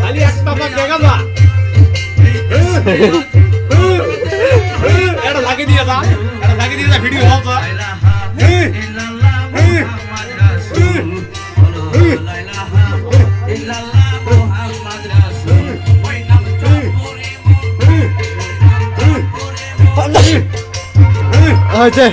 খালি একটা পাক দেখা যা এটা লাগিয়ে দিয়ে যা ভিডিও হল তো হয়েছে